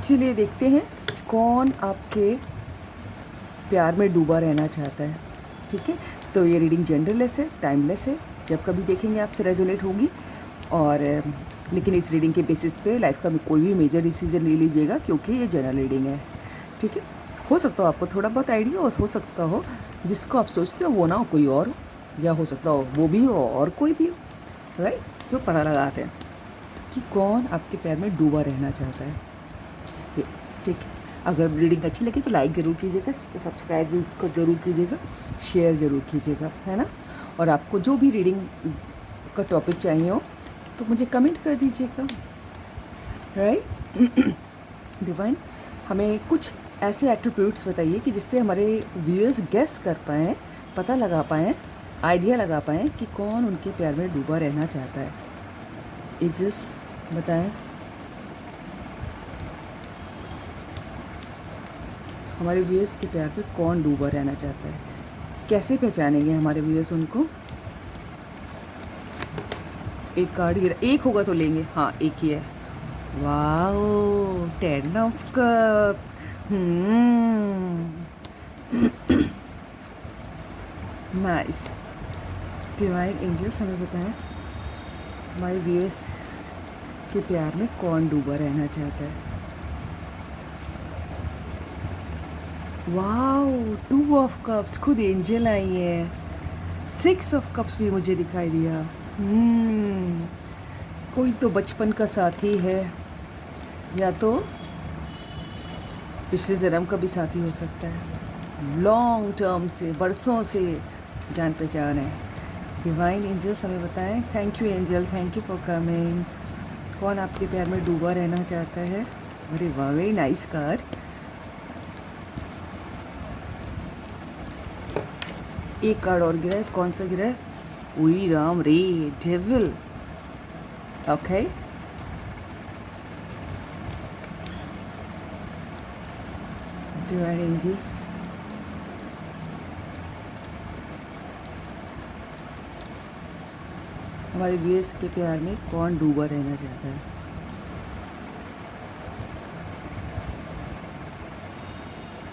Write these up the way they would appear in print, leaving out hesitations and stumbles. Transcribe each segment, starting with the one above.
चलिए देखते हैं कौन आपके प्यार में डूबा रहना चाहता है। ठीक है, तो ये रीडिंग जेंडरलेस है, टाइमलेस है, जब कभी देखेंगे आपसे रेजोनेट होगी। और लेकिन इस रीडिंग के बेसिस पे लाइफ का कोई भी मेजर डिसीजन ले लीजिएगा, क्योंकि ये जनरल रीडिंग है। ठीक है, हो सकता हो आपको थोड़ा बहुत आइडिया हो सकता हो जिसको आप सोचते हो वो ना हो कोई और हो, या हो सकता हो वो भी हो और कोई भी हो। राइट, तो पता लगाते हैं कि कौन आपके प्यार में डूबा रहना चाहता है। ठीक है, अगर रीडिंग अच्छी लगी तो लाइक ज़रूर कीजिएगा, सब्सक्राइब भी ज़रूर कीजिएगा, शेयर ज़रूर कीजिएगा, है ना। और आपको जो भी रीडिंग का टॉपिक चाहिए हो तो मुझे कमेंट कर दीजिएगा। राइट डिवाइन, हमें कुछ ऐसे एट्रीब्यूट्स बताइए कि जिससे हमारे व्यूअर्स गेस कर पाएँ, पता लगा पाएँ, आइडिया लगा पाएँ कि कौन उनके प्यार में डूबा रहना चाहता है। एजेस बताएं, हमारे व्यूअर्स के प्यार पे कौन डूबा रहना चाहता है। कैसे पहचानेंगे हमारे व्यूअर्स उनको। एक कार्ड गिरा, एक होगा तो लेंगे, हाँ एक ही है। Wow, 10 of cups. Nice. Divine angels हमें बताएं हमारे व्यूअर्स के प्यार में कौन डूबा रहना चाहता है। वाओ, 2 ऑफ कप्स, खुद एंजल आई है। 6 ऑफ कप्स भी मुझे दिखाई दिया। कोई तो बचपन का साथी है, या तो पिछले जन्म का भी साथी हो सकता है। लॉन्ग टर्म से, बरसों से जान पहचान है। डिवाइन एंजल्स हमें बताएं। Thank you angel, thank you for coming. कौन आपके प्यार में डूबा रहना चाहता है। अरे वाह, वेरी नाइस कार्ड। एक कार्ड और गिरा है, कौन सा गिरा है। उई राम रे, डेविल। ओके, डिवाइन एंजल्स हमारे व्यूअर्स के प्यार में कौन डूबा रहना चाहता है।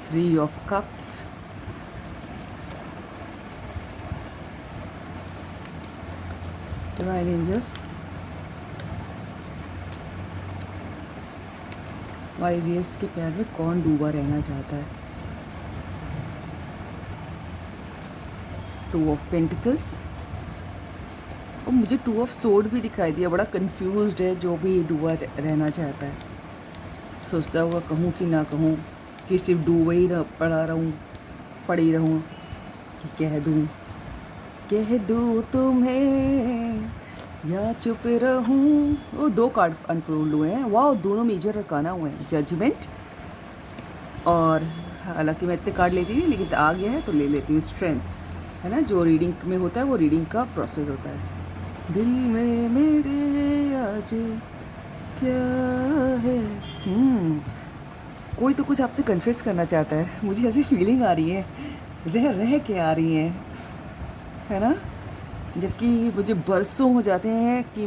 Three of cups, divine angels हमारे व्यूअर्स के प्यार में कौन डूबा रहना चाहता है। 2 ऑफ पेंटिकल्स, और मुझे 2 ऑफ सोर्ड भी दिखाई दिया। बड़ा कंफ्यूज्ड है जो भी डूबा रहना चाहता है। सोचता होगा कहूँ कि ना कहूँ, कि सिर्फ डूबा ही पड़ी रहूँ, कि कह दूँ तुम्हें या चुप रहूँ। वो 2 कार्ड अनफोल्ड हुए हैं। वाह, दोनों मेजर अरकाना हुए हैं, जजमेंट। और हालांकि मैं इतने कार्ड लेती नहीं, लेकिन आ गया है तो ले लेती हूँ। स्ट्रेंथ, है ना, जो रीडिंग में होता है वो रीडिंग का प्रोसेस होता है। दिल में मेरे आज क्या है। कोई तो कुछ आपसे कन्फेस करना चाहता है, मुझे ऐसी फीलिंग आ रही है, रह के आ रही है ना। जबकि मुझे बरसों हो जाते हैं कि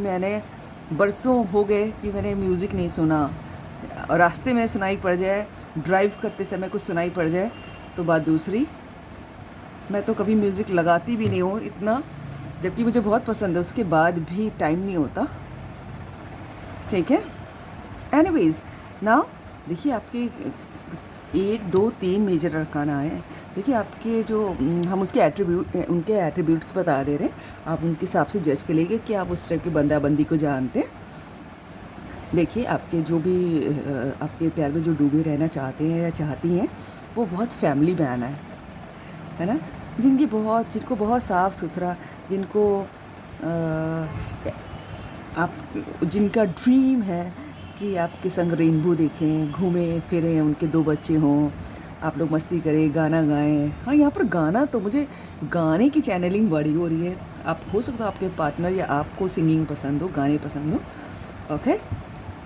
बरसों हो गए कि मैंने म्यूज़िक नहीं सुना। और रास्ते में सुनाई पड़ जाए, ड्राइव करते समय कुछ सुनाई पड़ जाए तो बात दूसरी। मैं तो कभी म्यूज़िक लगाती भी नहीं हूँ इतना, जबकि मुझे बहुत पसंद है, उसके बाद भी टाइम नहीं होता। ठीक है, एनीवेज नाउ देखिए, आपके 1 2 3 मेजर अरकाना आए हैं। देखिए आपके जो हम उनके एट्रीब्यूट्स बता दे रहे हैं, आप उनके हिसाब से जज कर लीजिए कि आप उस तरह की बंदी को जानते हैं। देखिए आपके जो भी आपके प्यार में जो डूबे रहना चाहते हैं या चाहती हैं, वो बहुत फैमिली मैन है ना, जिनको बहुत साफ़ सुथरा, जिनको आप जिनका ड्रीम है कि आपके संग रेनबो देखें, घूमें फिरें, उनके 2 बच्चे हों, आप लोग मस्ती करें, गाना गाएं। हाँ, यहाँ पर गाना तो मुझे गाने की चैनलिंग बड़ी हो रही है। आप हो सकता है आपके पार्टनर या आपको सिंगिंग पसंद हो, गाने पसंद हो। ओके,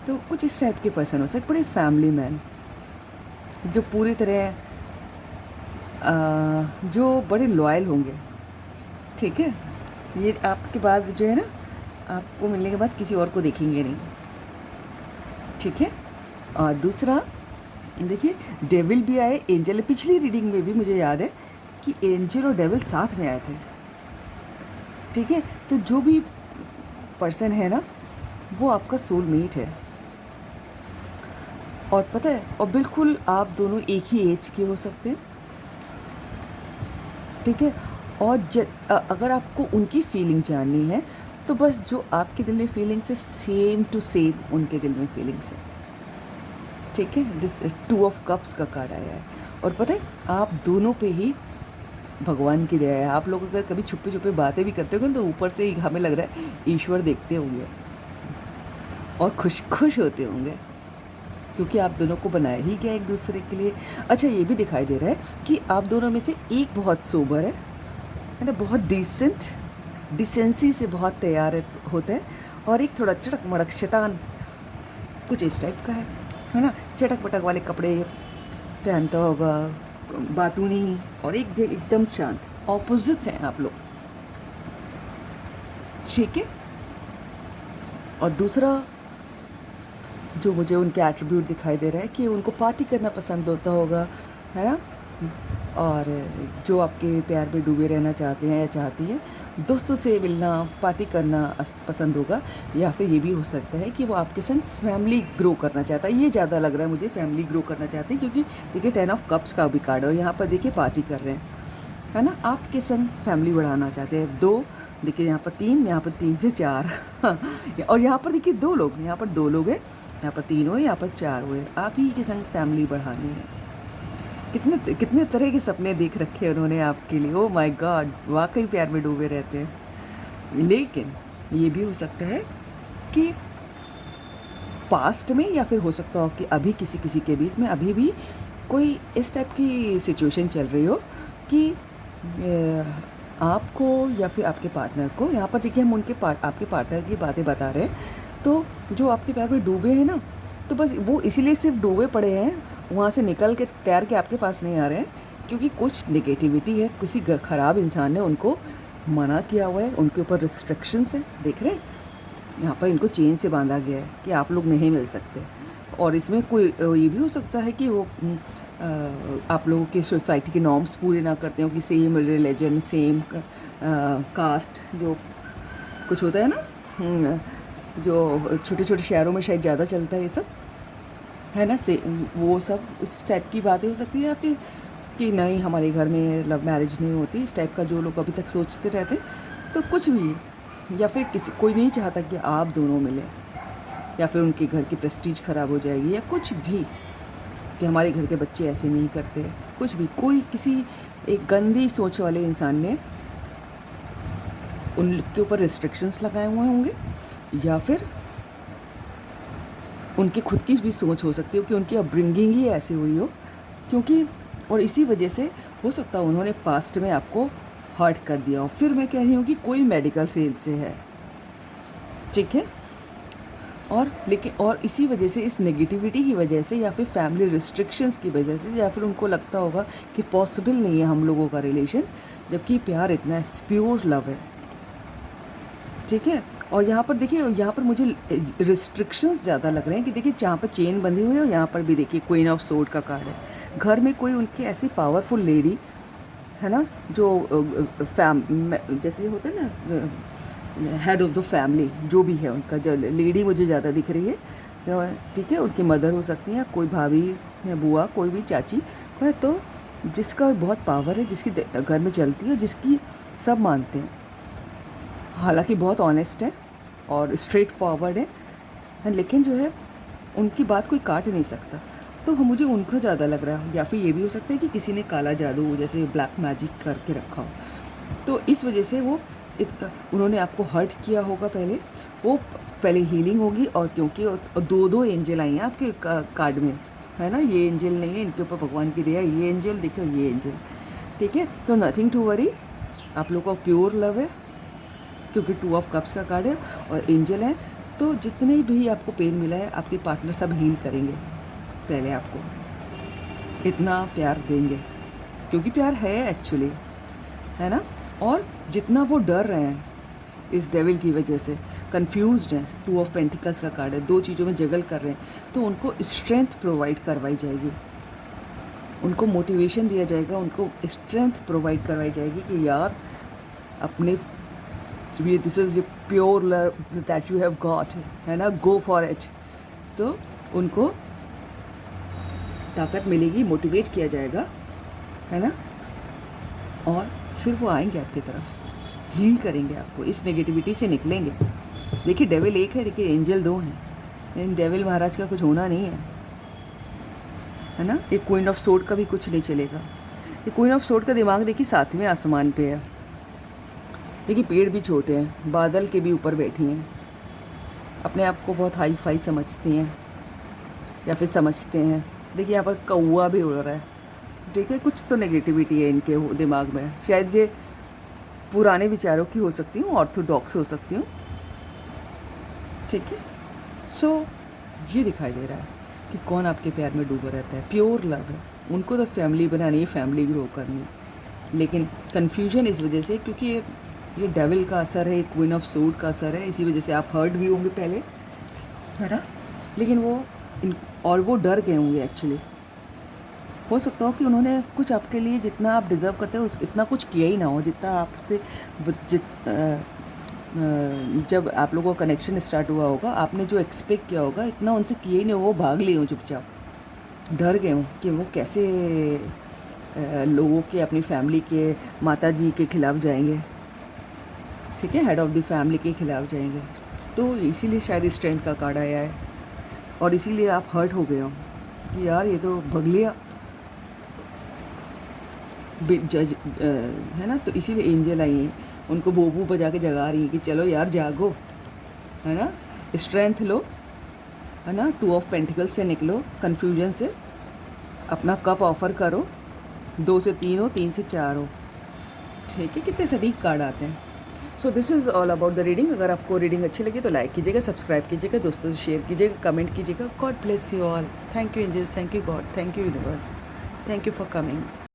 तो कुछ इस टाइप के पर्सन हो सकते, बड़े फैमिली मैन, जो पूरी तरह जो बड़े लॉयल होंगे। ठीक है, ये आपके बाद जो है ना, आपको मिलने के बाद किसी और को देखेंगे नहीं। ठीक है, और दूसरा देखिए, डेविल भी आए, एंजल। पिछली रीडिंग में भी मुझे याद है कि एंजल और डेविल साथ में आए थे। ठीक है, तो जो भी पर्सन है ना, वो आपका सोलमेट है। और पता है, और बिल्कुल आप दोनों एक ही एज के हो सकते हैं। ठीक है, और अगर आपको उनकी फीलिंग जाननी है तो बस जो आपके दिल में फीलिंग्स है, सेम टू सेम उनके दिल में फीलिंग्स है। ठीक है, दिस 2 ऑफ कप्स का कार्ड आया है। और पता है, आप दोनों पे ही भगवान की दया है। आप लोग अगर कभी छुपे छुपे बातें भी करते हो तो ऊपर से ही हमें लग रहा है ईश्वर देखते होंगे और खुश खुश होते होंगे, क्योंकि आप दोनों को बनाया ही गया एक दूसरे के लिए। अच्छा, ये भी दिखाई दे रहा है कि आप दोनों में से एक बहुत सोबर है ना, बहुत डिसेंट, डिसेंसी से बहुत तैयार होता है, और एक थोड़ा चटक मड़क शैतान कुछ इस टाइप का है ना, चटक पटक वाले कपड़े पहनता होगा, बातूनी, और एकदम शांत। ऑपोजिट हैं आप लोग। ठीक है, और दूसरा जो मुझे उनके एट्रीब्यूट दिखाई दे रहा है कि उनको पार्टी करना पसंद होता होगा, है ना, और जो आपके प्यार में डूबे रहना चाहते हैं या चाहती है, दोस्तों से मिलना, पार्टी करना पसंद होगा। या फिर ये भी हो सकता है कि वो आपके संग फैमिली ग्रो करना चाहता है। ये ज़्यादा लग रहा है मुझे, फैमिली ग्रो करना चाहते हैं, क्योंकि देखिए 10 ऑफ कप्स का भी कार्ड है और यहाँ पर देखिए पार्टी कर रहे हैं, है ना, आपके संग फैमिली बढ़ाना चाहते हैं। 2 देखिए, यहाँ पर 3, यहाँ पर 3 से 4 और यहाँ पर देखिए 2 लोग, यहाँ पर 2 लोग हैं, यहाँ पर 3 हुए, यहाँ पर 4 हुए। आप ही के संग फैमिली बढ़ानी है। कितने कितने तरह के सपने देख रखे हैं उन्होंने आपके लिए। ओह माय गॉड, वाकई प्यार में डूबे रहते हैं। लेकिन ये भी हो सकता है कि पास्ट में, या फिर हो सकता हो कि अभी किसी किसी के बीच में अभी भी कोई इस टाइप की सिचुएशन चल रही हो कि आपको या फिर आपके पार्टनर को, यहाँ पर देखिए हम उनके आपके पार्टनर की बातें बता रहे हैं, तो जो आपके प्यार में डूबे हैं ना, तो बस वो इसीलिए सिर्फ डूबे पड़े हैं, वहाँ से निकल के तैर के आपके पास नहीं आ रहे हैं, क्योंकि कुछ नेगेटिविटी है, किसी ख़राब इंसान ने उनको मना किया हुआ है, उनके ऊपर रिस्ट्रिक्शंस है। देख रहे हैं, यहाँ पर इनको चेन से बांधा गया है कि आप लोग नहीं मिल सकते। और इसमें कोई ये भी हो सकता है कि वो आप लोगों के सोसाइटी के नॉर्म्स पूरे ना करते हो, कि सेम रिलीजन, सेम कास्ट, जो कुछ होता है ना, जो छोटे छोटे शहरों में शायद ज़्यादा चलता है ये सब, है ना, से वो सब इस टाइप की बातें हो सकती है। या फिर कि नहीं, हमारे घर में लव मैरिज नहीं होती, इस टाइप का जो लोग अभी तक सोचते रहते, तो कुछ भी। या फिर कोई नहीं चाहता कि आप दोनों मिलें, या फिर उनके घर की प्रेस्टीज ख़राब हो जाएगी, या कुछ भी, कि हमारे घर के बच्चे ऐसे नहीं करते, कुछ भी। कोई किसी एक गंदी सोच वाले इंसान ने उनके ऊपर रिस्ट्रिक्शंस लगाए हुए होंगे, या फिर उनकी खुद की भी सोच हो सकती है कि उनकी अपब्रिंगिंग ही ऐसी हुई हो, क्योंकि और इसी वजह से हो सकता है उन्होंने पास्ट में आपको हर्ट कर दिया हो। फिर मैं कह रही हूँ कि कोई मेडिकल फील्ड से है, ठीक है, और लेकिन और इसी वजह से, इस नेगेटिविटी की वजह से, या फिर फैमिली रिस्ट्रिक्शंस की वजह से, या फिर उनको लगता होगा कि पॉसिबल नहीं है हम लोगों का रिलेशन, जबकि प्यार इतना है, प्योर लव है। ठीक है, और यहाँ पर देखिए, यहाँ पर मुझे रिस्ट्रिक्शंस ज़्यादा लग रहे हैं, कि देखिए जहाँ पर चेन बंधी हुई है, और यहाँ पर भी देखिए क्वीन ऑफ सोर्ड का कार्ड है। घर में कोई उनकी ऐसी पावरफुल लेडी है ना, जो जैसे होता है ना, हेड ऑफ़ द फैमिली, जो भी है उनका, जो लेडी मुझे ज़्यादा दिख रही है, ठीक है, उनकी मदर हो सकती हैं, कोई भाभी या बुआ, कोई भी चाची है, तो जिसका बहुत पावर है, जिसकी घर में चलती है, जिसकी सब मानते हैं, हालांकि बहुत ऑनेस्ट है और स्ट्रेट फॉरवर्ड है, लेकिन जो है उनकी बात कोई काट नहीं सकता। तो मुझे उनका ज़्यादा लग रहा है, या फिर ये भी हो सकता है कि किसी ने काला जादू जैसे ब्लैक मैजिक करके रखा हो, तो इस वजह से वो उन्होंने आपको हर्ट किया होगा। वो पहले हीलिंग होगी, और क्योंकि 2 एंजल आई हैं आपके कार्ड में, है ना, ये एंजल नहीं है, इनके ऊपर भगवान की दया, ये एंजल देखो, ये एंजल, ठीक है, तो नथिंग टू वरी, आप लोगों का प्योर लव है, क्योंकि 2 ऑफ कप्स का कार्ड है और एंजल है। तो जितने भी आपको पेन मिला है, आपके पार्टनर सब हील करेंगे, पहले आपको इतना प्यार देंगे, क्योंकि प्यार है एक्चुअली, है ना। और जितना वो डर रहे हैं इस डेविल की वजह से कंफ्यूज्ड हैं, 2 ऑफ पेंटिकल्स का कार्ड है, 2 चीज़ों में जगल कर रहे हैं, तो उनको स्ट्रेंथ प्रोवाइड करवाई जाएगी, उनको मोटिवेशन दिया जाएगा, उनको स्ट्रेंथ प्रोवाइड करवाई जाएगी कि यार अपने ये this is pure love that you have got, है ना, गो फॉर इट। तो उनको ताकत मिलेगी, मोटिवेट किया जाएगा, है ना, और फिर वो आएंगे आपकी तरफ, हील करेंगे आपको, इस नेगेटिविटी से निकलेंगे। देखिए डेविल एक है, देखिए एंजल 2 हैं, लेकिन डेविल महाराज का कुछ होना नहीं है ना। ये क्वीन ऑफ सोर्ड का भी कुछ नहीं चलेगा। ये क्वीन ऑफ सोर्ड का दिमाग देखिए 7वें आसमान पे है। देखिए पेड़ भी छोटे हैं, बादल के भी ऊपर बैठी हैं, अपने आप को बहुत हाई फाई समझती हैं या फिर समझते हैं। देखिए यहाँ पर कौवा भी उड़ रहा है, ठीक है, कुछ तो नेगेटिविटी है इनके दिमाग में, शायद ये पुराने विचारों की हो सकती हूँ, ऑर्थोडॉक्स हो सकती हूँ, ठीक है। सो ये दिखाई दे रहा है कि कौन आपके प्यार में डूबा रहता है, प्योर लव है, उनको तो फैमिली बनानी है, फैमिली ग्रो करनी है, लेकिन कन्फ्यूजन इस वजह से क्योंकि ये डेविल का असर है, क्वीन ऑफ सोर्ड का असर है, इसी वजह से आप हर्ट भी होंगे पहले, है ना, लेकिन वो डर गए होंगे एक्चुअली। हो सकता हो कि उन्होंने कुछ आपके लिए जितना आप डिज़र्व करते हो इतना कुछ किया ही ना हो, जितना आपसे जब आप लोगों का कनेक्शन स्टार्ट हुआ होगा, आपने जो एक्सपेक्ट किया होगा इतना उनसे किया ही नहीं, वो भाग लिए हो चुपचाप, डर गए हों कि वो कैसे लोगों के, अपनी फैमिली के, माता जी के खिलाफ जाएंगे, ठीक है, हेड ऑफ़ द फैमिली के खिलाफ जाएंगे। तो इसीलिए शायद स्ट्रेंथ का कार्ड आया है, और इसीलिए आप हर्ट हो गए हो कि यार ये तो भग लिया जज, है ना। तो इसीलिए एंजल आई हैं, उनको बोबू बजा के जगा रही हैं कि चलो यार जागो, है ना, स्ट्रेंथ लो, है ना, 2 ऑफ पेंटिकल्स से निकलो, कन्फ्यूजन से अपना कप ऑफर करो, 2 से 3 हो, 3 से 4 हो, ठीक है। कितने सटीक कार्ड आते हैं। So this is all about the reading. अगर आपको रीडिंग अच्छी लगी तो लाइक कीजिएगा, सब्सक्राइब कीजिएगा, दोस्तों से शेयर कीजिएगा, कमेंट कीजिएगा। God bless you all. Thank you angels, thank you God, thank you universe, thank you for coming.